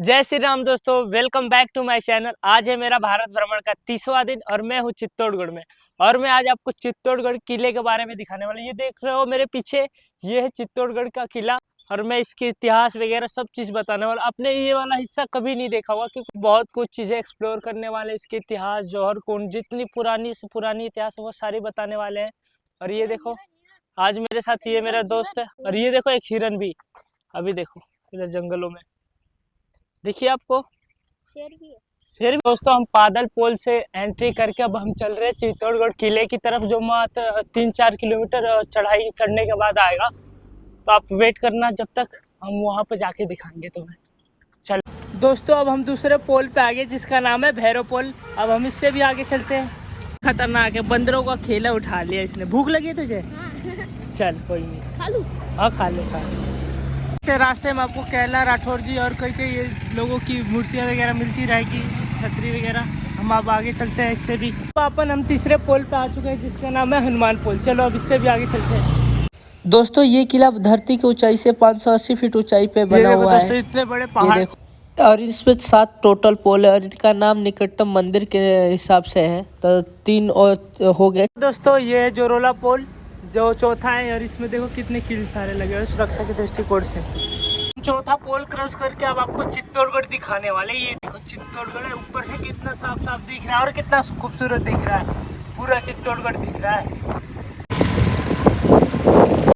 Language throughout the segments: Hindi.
जय श्री राम दोस्तों, welcome back to my channel. आज है मेरा भारत भ्रमण का 30वां दिन और मैं हूँ चित्तौड़गढ़ में। और मैं आज आपको चित्तौड़गढ़ किले के बारे में दिखाने वाला। ये देख रहे हो मेरे पीछे, ये है चित्तौड़गढ़ का किला और मैं इसके इतिहास वगैरह सब चीज़ बताने वाला। आपने ये वाला हिस्सा कभी नहीं देखा होगा क्योंकि बहुत कुछ चीज़ें एक्सप्लोर करने वाले, इसके इतिहास जौहर कुंड, जितनी पुरानी से पुरानी इतिहास है वो सारी बताने वाले हैं। और ये देखो, आज मेरे साथ ये मेरा दोस्त है। और ये देखो एक हिरन भी, अभी देखो इधर जंगलों में देखिए आपको शेर भी है। शेर भी। दोस्तों हम पादल पोल से एंट्री करके अब हम चल रहे हैं चित्तौड़गढ़ किले की तरफ, जो मात्र 3-4 किलोमीटर चढ़ाई चढ़ने के बाद आएगा। तो आप वेट करना, जब तक हम वहाँ पे जाके दिखाएंगे तुम्हें। चल दोस्तों, अब हम दूसरे पोल पे आ गए जिसका नाम है भैरव पोल। अब हम इससे भी आगे चलते हैं। खतरनाक है, बंदरों का खेला उठा लिया इसने। भूख लगी है तुझे? चल कोई नहीं, खा लूं। हाँ खा ले, खा ले। रास्ते में आपको कैला राठौर जी और कई लोगों की मूर्तियां वगैरह मिलती रहेगी, छतरी वगैरह। हम अब आगे चलते हैं इससे भी। तो अपन हम तीसरे पोल पे आ चुके हैं जिसका नाम है हनुमान पोल। चलो अब इससे भी आगे चलते हैं। दोस्तों ये किला धरती की ऊंचाई से 580 फीट ऊंचाई पे बना हुआ है। इतने बड़े पहाड़ देखो, और इसमें 7 टोटल पोल है और इनका नाम निकटतम मंदिर के हिसाब से है, तो 3 और हो गए। दोस्तों ये है जोरोला पोल जो चौथा है, और इसमें देखो कितने कील सारे लगे हुए सुरक्षा के दृष्टिकोण से। चौथा पोल क्रॉस करके अब आपको चित्तौड़गढ़ दिखाने वाले। ये देखो चित्तौड़गढ़ है, ऊपर से कितना साफ साफ दिख रहा है और कितना खूबसूरत दिख रहा है। पूरा चित्तौड़गढ़ दिख रहा है।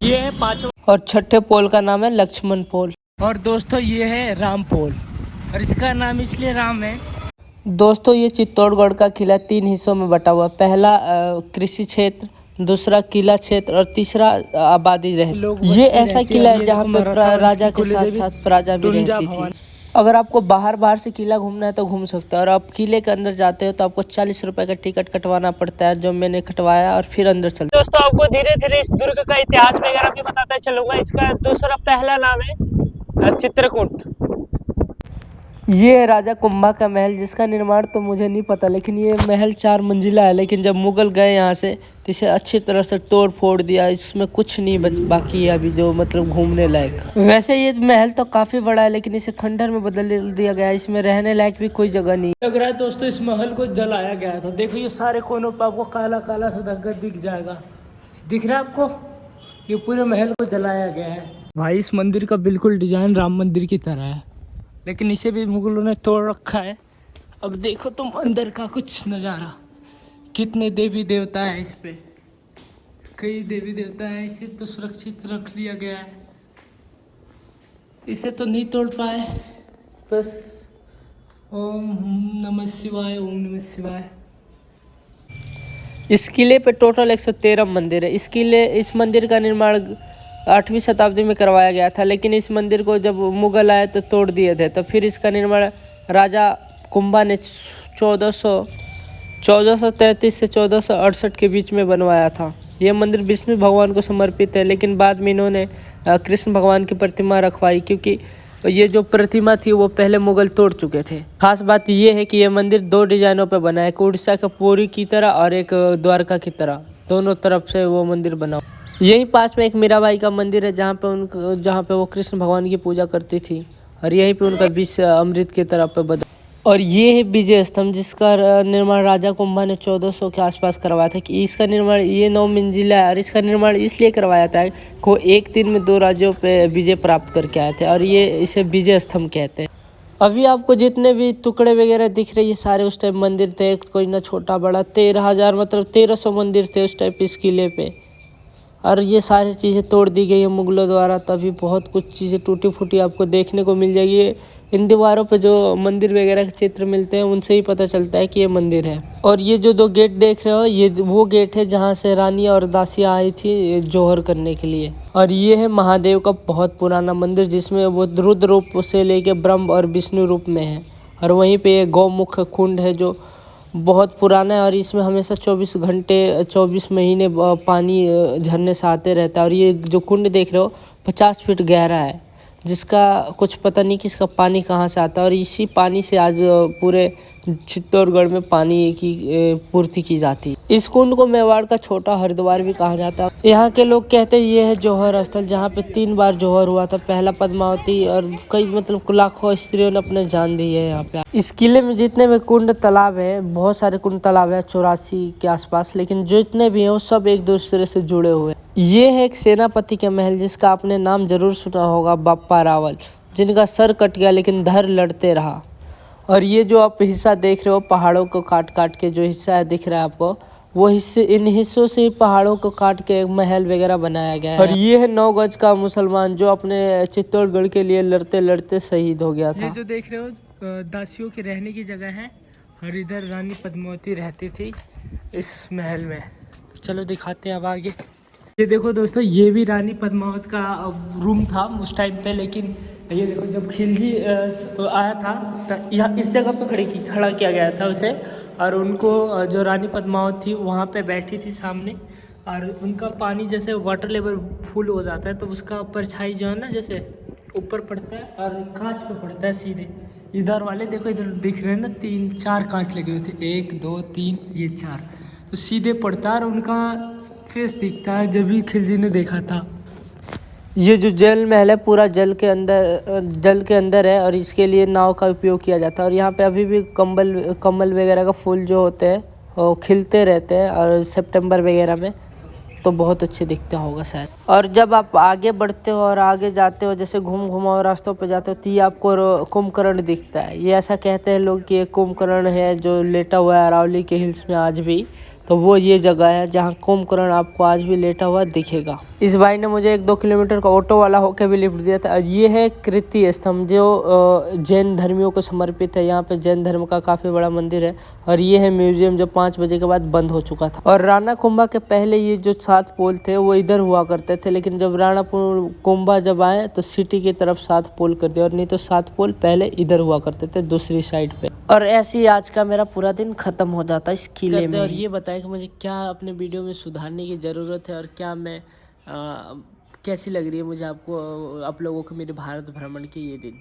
ये है 5वां और छठे पोल का नाम है लक्ष्मण पोल। और दोस्तों ये है राम पोल, और इसका नाम इसलिए राम है। दोस्तों ये चित्तौड़गढ़ का किला 3 हिस्सों में बटा हुआ। पहला कृषि क्षेत्र, दूसरा किला क्षेत्र और तीसरा आबादी रहे। ये ऐसा किला है जहाँ पे राजा के साथ साथ प्रजा भी रहती थी। अगर आपको बाहर से किला घूमना है तो घूम सकते हो, और आप किले के अंदर जाते हो तो आपको 40 रुपए का टिकट कटवाना पड़ता है, जो मैंने कटवाया और फिर अंदर चलते। दोस्तों आपको धीरे धीरे इस दुर्ग का इतिहास वगैरह भी बताता चलूंगा। इसका दूसरा पहला नाम है चित्रकूट। ये है राजा कुंभा का महल, जिसका निर्माण तो मुझे नहीं पता, लेकिन ये महल 4 मंजिला है। लेकिन जब मुगल गए यहाँ से तो इसे अच्छी तरह से तोड़ फोड़ दिया। इसमें कुछ नहीं बाकी है अभी जो मतलब घूमने लायक। वैसे ये महल तो काफी बड़ा है, लेकिन इसे खंडहर में बदल दिया गया है। इसमें रहने लायक भी कोई जगह नहीं लग रहा है। दोस्तों इस महल को जलाया गया था। देखो ये सारे कोनों पर आपको काला काला सा धब्बा दिख जाएगा। दिख रहा है आपको? ये पूरे महल को जलाया गया है। भाई इस मंदिर का बिल्कुल डिजाइन राम मंदिर की तरह है, लेकिन इसे भी मुगलों ने तोड़ रखा है। अब देखो तुम अंदर का कुछ नज़ारा, कितने देवी देवता है इस पे, कई देवी देवता है। इसे तो सुरक्षित रख लिया गया है, इसे तो नहीं तोड़ पाए। बस ओम नमः शिवाय, ओम नमः शिवाय। इस किले पे टोटल 113 मंदिर है। इस मंदिर का निर्माण 8वीं शताब्दी में करवाया गया था, लेकिन इस मंदिर को जब मुगल आए तो तोड़ दिए थे। तो फिर इसका निर्माण राजा कुंभा ने 1433 से 1468 के बीच में बनवाया था। यह मंदिर विष्णु भगवान को समर्पित है, लेकिन बाद में इन्होंने कृष्ण भगवान की प्रतिमा रखवाई, क्योंकि ये जो प्रतिमा थी वो पहले मुगल तोड़ चुके थे। खास बात यह है कि यह मंदिर 2 डिजाइनों पर बना है, एक उड़ीसा के पुरी की तरह और एक द्वारका की तरह। दोनों तरफ से वो मंदिर बना। यहीं पास में एक मीराबाई का मंदिर है, जहाँ पे वो कृष्ण भगवान की पूजा करती थी, और यहीं पे उनका विष अमृत की तरह पे बदल। और ये है विजय स्तंभ, जिसका निर्माण राजा कुंभा ने 1400 के आसपास करवाया था। कि इसका निर्माण, ये 9 मंजिला है, और इसका निर्माण इसलिए करवाया था कि एक दिन में 2 राज्यों पे विजय प्राप्त करके आए थे, और ये इसे विजय स्तंभ कहते हैं। अभी आपको जितने भी टुकड़े वगैरह दिख रहे हैं, ये सारे उस टाइम मंदिर थे। कोई ना छोटा बड़ा 13,000 मतलब 1300 मंदिर थे उस टाइप इस किले पे, और ये सारी चीज़ें तोड़ दी गई है मुगलों द्वारा। तभी बहुत कुछ चीज़ें टूटी फूटी आपको देखने को मिल जाएगी। इन दीवारों पे जो मंदिर वगैरह के चित्र मिलते हैं, उनसे ही पता चलता है कि ये मंदिर है। और ये जो 2 गेट देख रहे हो, ये वो गेट है जहाँ से रानी और दासियाँ आई थी जौहर करने के लिए। और ये है महादेव का बहुत पुराना मंदिर, जिसमें वो रुद्र रूप से लेके ब्रह्म और विष्णु रूप में है। और वहीं पे ये गौमुख कुंड है जो बहुत पुराना है, और इसमें हमेशा 24 घंटे 24 महीने पानी झरने से आते रहता है। और ये जो कुंड देख रहे हो 50 फीट गहरा है, जिसका कुछ पता नहीं कि इसका पानी कहाँ से आता है। और इसी पानी से आज पूरे चित्तौड़गढ़ में पानी की पूर्ति की जाती है। इस कुंड को मेवाड़ का छोटा हरिद्वार भी कहा जाता है। यहाँ के लोग कहते हैं ये है जौहर स्थल, जहाँ पे 3 बार जौहर हुआ था। पहला पद्मावती और कई मतलब लाखों स्त्रियों ने अपने जान दी है यहाँ पे। इस किले में जितने भी कुंड तालाब है, बहुत सारे कुंड तालाब है 84 के आसपास, लेकिन जितने भी हैं वो सब एक दूसरे से जुड़े हुए हैं। ये है एक सेनापति का महल जिसका आपने नाम जरूर सुना होगा, बाप्पा रावल, जिनका सर कट गया लेकिन धर लड़ते रहा। और ये जो आप हिस्सा देख रहे हो पहाड़ों को काट काट के जो हिस्सा है दिख रहा है आपको, वो हिस्से, इन हिस्सों से पहाड़ों को काट के एक महल वगैरह बनाया गया है। और ये है 9 गज का मुसलमान जो अपने चित्तौड़गढ़ के लिए लड़ते लड़ते शहीद हो गया था। ये जो देख रहे हो दासियों की रहने की जगह है, और इधर रानी पद्मावती रहती थी इस महल में। चलो दिखाते हैं अब आगे। ये देखो दोस्तों, ये भी रानी पद्मावत का रूम था उस टाइम पे, लेकिन ये देखो जब खिलजी आया था तो यहाँ इस जगह पे खड़ा किया गया था उसे, और उनको जो रानी पद्मावत थी वहाँ पे बैठी थी सामने, और उनका पानी जैसे वाटर लेवल फुल हो जाता है तो उसका परछाई जो है ना जैसे ऊपर पड़ता है और कांच पे पड़ता है सीधे। इधर वाले देखो, इधर दिख रहे हैं ना 3-4 कांच लगे हुए थे, 1 2 3 ये 4, तो सीधे पड़ता है और उनका फेस दिखता है जब भी खिलजी ने देखा था। ये जो जल महल है पूरा जल के अंदर है, और इसके लिए नाव का उपयोग किया जाता है। और यहाँ पे अभी भी कमल वगैरह का फूल जो होते हैं वो खिलते रहते हैं, और सितंबर वगैरह में तो बहुत अच्छे दिखता होगा शायद। और जब आप आगे बढ़ते हो और आगे जाते हो, जैसे घुमाव रास्तों पे जाते हो, तो ये आपको कुंभकर्ण दिखता है। ये ऐसा कहते हैं लोग कि ये कुंभकर्ण है जो लेटा हुआ है अरावली के हिल्स में आज भी, तो वो ये जगह है जहाँ कुंभकर्ण आपको आज भी लेटा हुआ दिखेगा। इस भाई ने मुझे 1-2 किलोमीटर का ऑटो वाला होकर भी लिफ्ट दिया था। और ये है कीर्ति स्तंभ जो जैन धर्मियों को समर्पित है। यहाँ पे जैन धर्म का काफ़ी बड़ा मंदिर है। और ये है म्यूजियम जो 5 बजे के बाद बंद हो चुका था। और राणा कुंभा के पहले ये जो 7 पोल थे वो इधर हुआ करते थे, लेकिन जब राणा कुंभा जब आए तो सिटी की तरफ 7 पोल कर दिया, और नहीं तो 7 पोल पहले इधर हुआ करते थे दूसरी साइड पे। और ऐसे ही आज का मेरा पूरा दिन खत्म हो जाता है इस किले में। और ये बताएं कि मुझे क्या अपने वीडियो में सुधारने की ज़रूरत है, और क्या मैं कैसी लग रही है मुझे आप लोगों को मेरे भारत भ्रमण के ये दिन।